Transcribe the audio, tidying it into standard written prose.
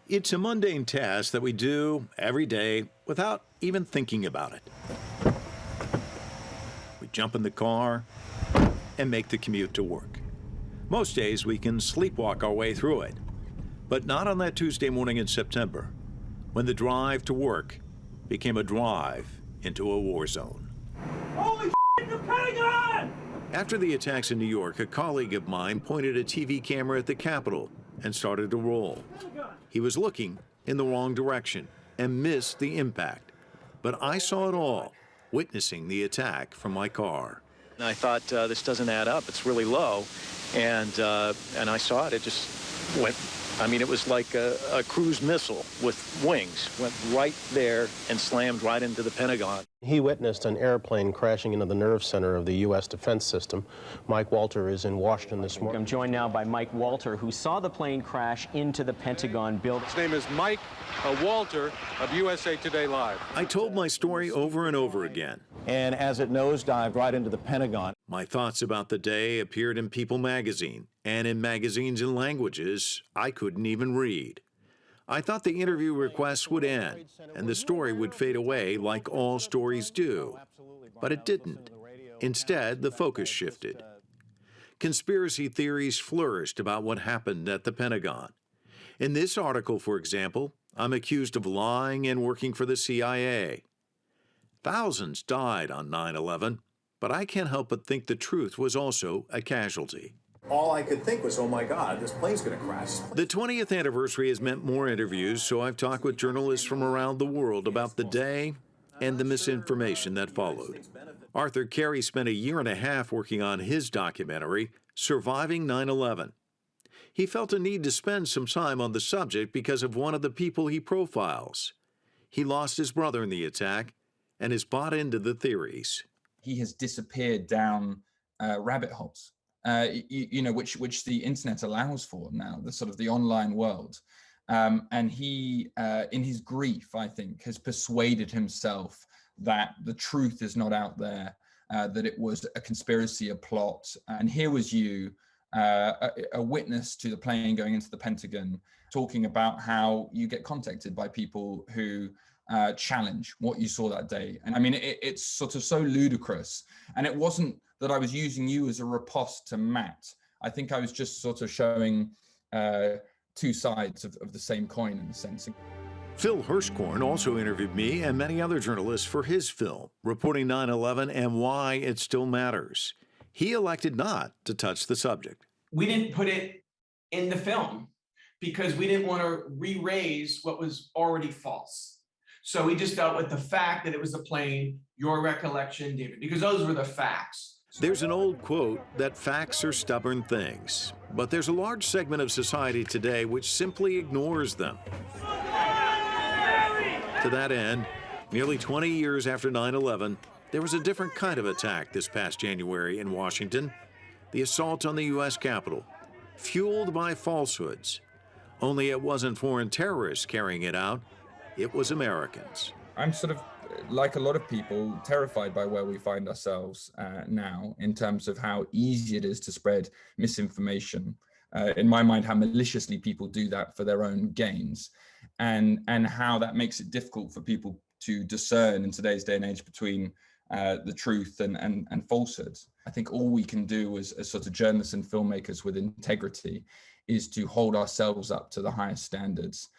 It's a mundane task that we do every day without even thinking about it. We jump in the car and make the commute to work. Most days we can sleepwalk our way through it, but not on that Tuesday morning in September, when the drive to work became a drive into a war zone. Holy shit, the Pentagon! After the attacks in New York, a colleague of mine pointed a TV camera at the Capitol and started to roll. He was looking in the wrong direction and missed the impact. But I saw it all, witnessing the attack from my car. I thought, this doesn't add up. It's really low. And I saw it. It just went, I mean, it was like a cruise missile with wings. Went right there and slammed right into the Pentagon. He witnessed an airplane crashing into the nerve center of the U.S. defense system. Mike Walter is in Washington this morning. I'm joined now by Mike Walter, who saw the plane crash into the Pentagon building. His name is Mike Walter of USA Today Live. I told my story over and over again. And as it nosedived right into the Pentagon. My thoughts about the day appeared in People magazine and in magazines in languages I couldn't even read. I thought the interview requests would end and the story would fade away like all stories do. But it didn't. Instead, the focus shifted. Conspiracy theories flourished about what happened at the Pentagon. In this article, for example, I'm accused of lying and working for the CIA. Thousands died on 9/11, but I can't help but think the truth was also a casualty. All I could think was, oh my God, this plane's going to crash. The 20th anniversary has meant more interviews, so I've talked with journalists from around the world about the day and the misinformation that followed. Arthur Carey spent a year and a half working on his documentary, Surviving 9/11. He felt a need to spend some time on the subject because of one of the people he profiles. He lost his brother in the attack and has bought into the theories. He has disappeared down rabbit holes. Which the internet allows for now, the sort of the online world. And he, in his grief, I think, has persuaded himself that the truth is not out there, that it was a conspiracy, a plot. And here was you, a witness to the plane going into the Pentagon, talking about how you get contacted by people who challenge what you saw that day. And I mean, it's sort of so ludicrous. And it wasn't that I was using you as a riposte to Matt. I think I was just sort of showing two sides of the same coin in a sense. Phil Hirschkorn also interviewed me and many other journalists for his film, reporting 9/11 and why it still matters. He elected not to touch the subject. We didn't put it in the film because we didn't want to re-raise what was already false. So we just dealt with the fact that it was the plane, your recollection, David, because those were the facts. There's an old quote that facts are stubborn things, but there's a large segment of society today which simply ignores them. To that end, nearly 20 years after 9/11, there was a different kind of attack this past January in Washington, the assault on the U.S. Capitol, fueled by falsehoods. Only it wasn't foreign terrorists carrying it out, it was Americans. I'm sort of, like a lot of people, terrified by where we find ourselves now in terms of how easy it is to spread misinformation. In my mind, how maliciously people do that for their own gains, and how that makes it difficult for people to discern in today's day and age between the truth and falsehood. I think all we can do as sort of journalists and filmmakers with integrity is to hold ourselves up to the highest standards